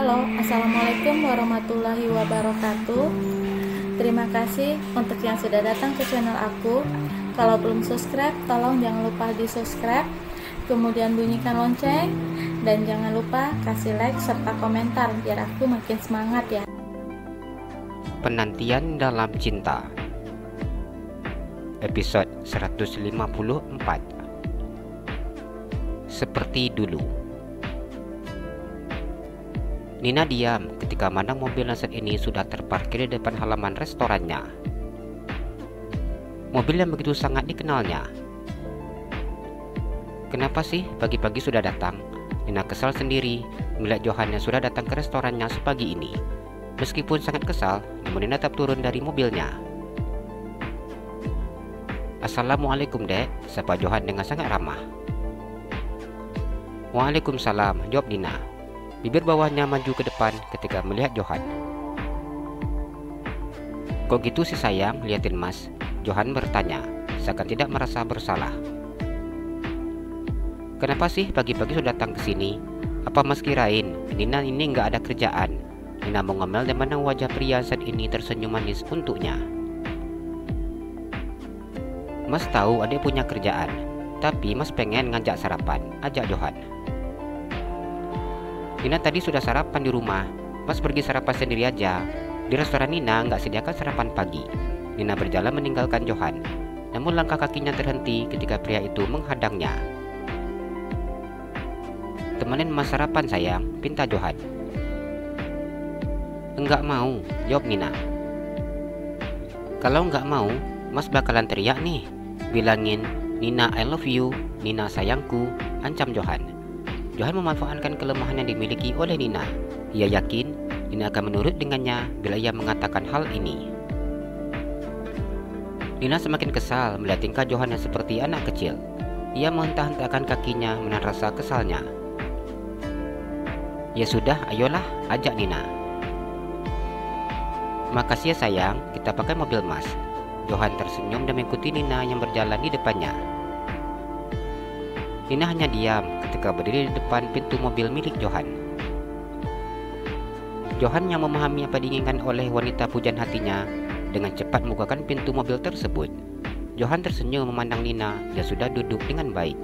Halo, Assalamualaikum warahmatullahi wabarakatuh. Terima kasih untuk yang sudah datang ke channel aku. Kalau belum subscribe, tolong jangan lupa di subscribe, kemudian bunyikan lonceng, dan jangan lupa kasih like serta komentar biar aku makin semangat ya. Penantian dalam cinta, episode 154. Seperti dulu. Nina diam ketika mana mobil Nasir ini sudah terparkir di depan halaman restorannya. Mobil yang begitu sangat dikenalnya. Kenapa sih pagi-pagi sudah datang? Nina kesal sendiri melihat Johan yang sudah datang ke restorannya sepagi ini. Meskipun sangat kesal, namun Nina tetap turun dari mobilnya. Assalamualaikum dek, sapa Johan dengan sangat ramah. Waalaikumsalam, jawab Nina. Bibir bawahnya maju ke depan ketika melihat Johan. Kok gitu sih sayang, liatin mas? Johan bertanya, seakan tidak merasa bersalah. Kenapa sih pagi-pagi sudah datang ke sini? Apa mas kirain Nina ini nggak ada kerjaan? Nina mengemel dan memandang wajah pria saat ini tersenyum manis untuknya. Mas tahu adik punya kerjaan, tapi mas pengen ngajak sarapan, ajak Johan. Nina tadi sudah sarapan di rumah, mas pergi sarapan sendiri aja. Di restoran Nina nggak sediakan sarapan pagi. Nina berjalan meninggalkan Johan, namun langkah kakinya terhenti ketika pria itu menghadangnya. Temenin mas sarapan sayang, pinta Johan. Enggak mau, jawab Nina. Kalau enggak mau, mas bakalan teriak nih, bilangin Nina I love you, Nina sayangku, ancam Johan. Johan memanfaatkan kelemahan yang dimiliki oleh Nina. Ia yakin Nina akan menurut dengannya bila ia mengatakan hal ini. Nina semakin kesal melihat tingkah Johan yang seperti anak kecil. Ia menghentak-hentakkan kakinya menahan rasa kesalnya. Ya sudah, ayolah, ajak Nina. Makasih ya sayang, kita pakai mobil mas. Johan tersenyum dan mengikuti Nina yang berjalan di depannya. Nina hanya diam ketika berdiri di depan pintu mobil milik Johan. Johan yang memahami apa diinginkan oleh wanita pujaan hatinya dengan cepat membukakan pintu mobil tersebut. Johan tersenyum memandang Nina yang sudah duduk dengan baik.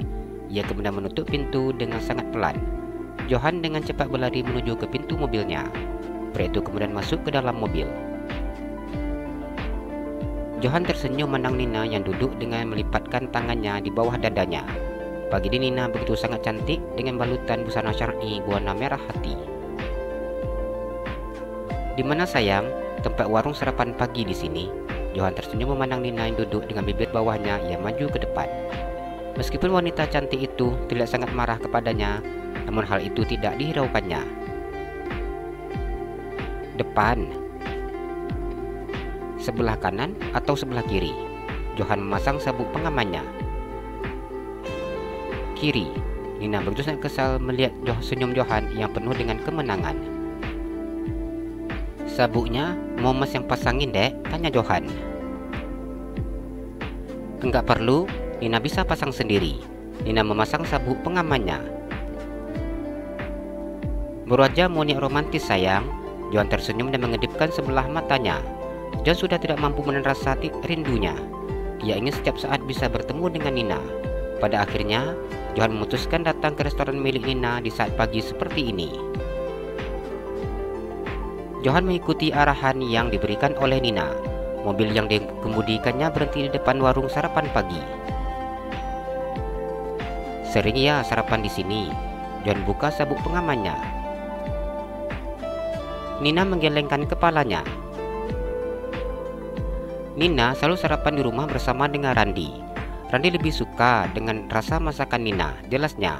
Ia kemudian menutup pintu dengan sangat pelan. Johan dengan cepat berlari menuju ke pintu mobilnya. Pria itu kemudian masuk ke dalam mobil. Johan tersenyum memandang Nina yang duduk dengan melipatkan tangannya di bawah dadanya. Pagi ini Nina begitu sangat cantik dengan balutan busana syar'i berwarna merah hati. Di mana sayang, tempat warung sarapan pagi di sini? Johan tersenyum memandang Nina yang duduk dengan bibir bawahnya yang maju ke depan. Meskipun wanita cantik itu terlihat sangat marah kepadanya, namun hal itu tidak dihiraukannya. Depan, sebelah kanan atau sebelah kiri? Johan memasang sabuk pengamannya. Kiri. Nina begitu sangat kesal melihat senyum Johan yang penuh dengan kemenangan. Sabuknya mau mas yang pasangin dek? Tanya Johan. Enggak perlu, Nina bisa pasang sendiri. Nina memasang sabuk pengamannya. Berwajah monyet romantis sayang. Johan tersenyum dan mengedipkan sebelah matanya. John sudah tidak mampu menahan rasa rindunya. Ia ingin setiap saat bisa bertemu dengan Nina. Pada akhirnya, Johan memutuskan datang ke restoran milik Nina di saat pagi seperti ini. Johan mengikuti arahan yang diberikan oleh Nina. Mobil yang dikemudikannya berhenti di depan warung sarapan pagi. Sering ya sarapan di sini. Johan buka sabuk pengamannya. Nina menggelengkan kepalanya. Nina selalu sarapan di rumah bersama dengan Randi. Randi lebih suka dengan rasa masakan Nina, jelasnya.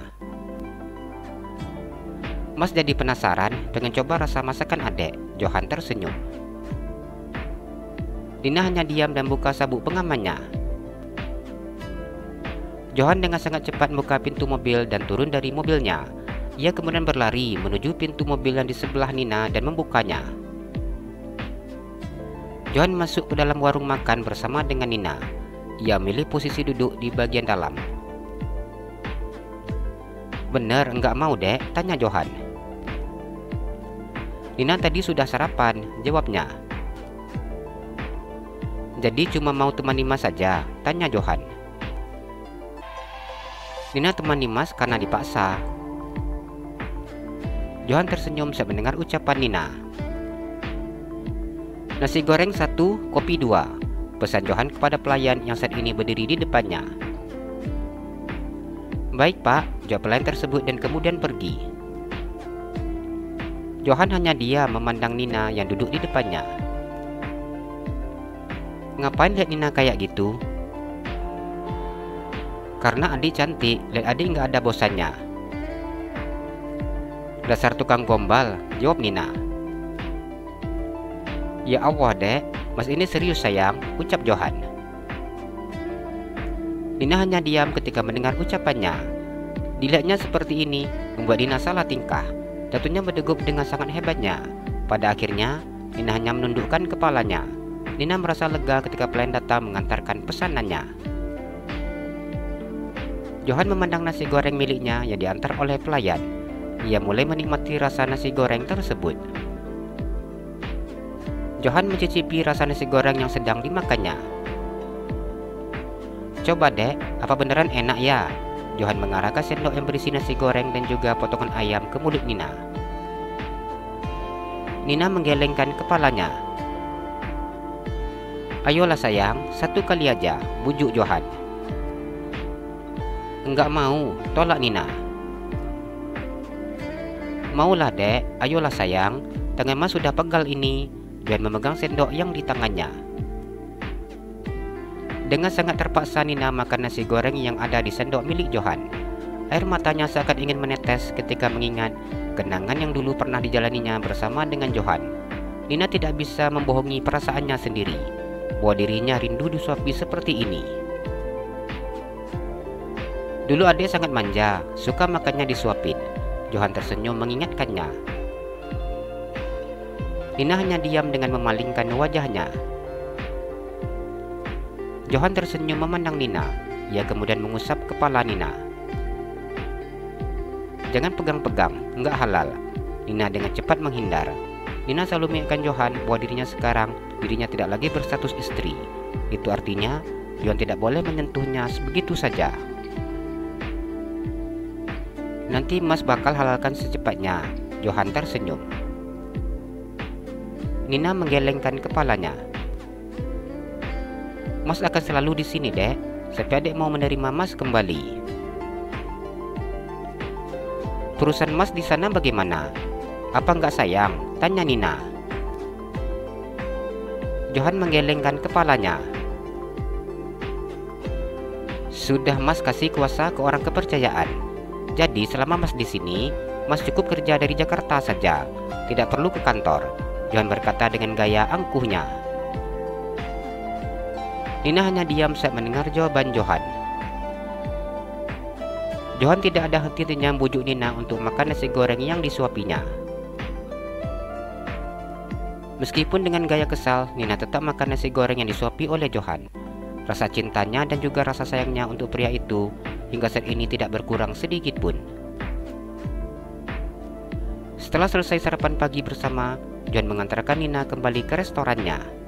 Mas jadi penasaran pengen coba rasa masakan adek. Johan tersenyum. Nina hanya diam dan buka sabuk pengamannya. Johan dengan sangat cepat membuka pintu mobil dan turun dari mobilnya. Ia kemudian berlari menuju pintu mobil yang di sebelah Nina dan membukanya. Johan masuk ke dalam warung makan bersama dengan Nina. Ia milih posisi duduk di bagian dalam. Bener enggak mau dek? Tanya Johan. Nina tadi sudah sarapan, jawabnya. Jadi cuma mau temani Mas saja, tanya Johan. Nina temani Mas karena dipaksa. Johan tersenyum saat mendengar ucapan Nina. Nasi goreng 1, kopi 2, pesan Johan kepada pelayan yang saat ini berdiri di depannya. Baik Pak, jawab pelayan tersebut dan kemudian pergi. Johan hanya diam memandang Nina yang duduk di depannya. Ngapain lihat Nina kayak gitu? Karena adik cantik, lihat adik nggak ada bosannya. Dasar tukang gombal, jawab Nina. Ya Allah dek, Mas ini serius sayang, ucap Johan. Nina hanya diam ketika mendengar ucapannya. Dilihatnya seperti ini membuat Nina salah tingkah. Datunya berdegup dengan sangat hebatnya. Pada akhirnya, Nina hanya menundukkan kepalanya. Nina merasa lega ketika pelayan datang mengantarkan pesanannya. Johan memandang nasi goreng miliknya yang diantar oleh pelayan. Ia mulai menikmati rasa nasi goreng tersebut. Johan mencicipi rasa nasi goreng yang sedang dimakannya. Coba dek, apa beneran enak ya? Johan mengarahkan sendok yang berisi nasi goreng dan juga potongan ayam ke mulut Nina. Nina menggelengkan kepalanya. Ayolah sayang, 1 kali aja, bujuk Johan. Enggak mau, tolak Nina. Maulah dek, ayolah sayang, tangan Mas sudah pegal ini. Johan memegang sendok yang di tangannya. Dengan sangat terpaksa Nina makan nasi goreng yang ada di sendok milik Johan. Air matanya seakan ingin menetes ketika mengingat kenangan yang dulu pernah dijalaninya bersama dengan Johan. Nina tidak bisa membohongi perasaannya sendiri, bahwa dirinya rindu disuapi seperti ini. Dulu adik sangat manja, suka makannya disuapin. Johan tersenyum mengingatkannya. Nina hanya diam dengan memalingkan wajahnya. Johan tersenyum memandang Nina. Ia kemudian mengusap kepala Nina. Jangan pegang-pegang, enggak halal. Nina dengan cepat menghindar. Nina selalu mengingatkan Johan bahwa dirinya tidak lagi berstatus istri. Itu artinya Johan tidak boleh menyentuhnya begitu saja. Nanti Mas bakal halalkan secepatnya. Johan tersenyum. Nina menggelengkan kepalanya. Mas akan selalu di sini, dek, sampai adik mau menerima Mas kembali. Perusahaan Mas di sana bagaimana? Apa enggak sayang? Tanya Nina. Johan menggelengkan kepalanya. Sudah Mas kasih kuasa ke orang kepercayaan. Jadi selama Mas di sini, Mas cukup kerja dari Jakarta saja, tidak perlu ke kantor. Johan berkata dengan gaya angkuhnya. Nina hanya diam saat mendengar jawaban Johan. Johan tidak ada henti-hentinya membujuk Nina untuk makan nasi goreng yang disuapinya. Meskipun dengan gaya kesal, Nina tetap makan nasi goreng yang disuapi oleh Johan. Rasa cintanya dan juga rasa sayangnya untuk pria itu hingga saat ini tidak berkurang sedikit pun. Setelah selesai sarapan pagi bersama, Johan mengantarkan Nina kembali ke restorannya.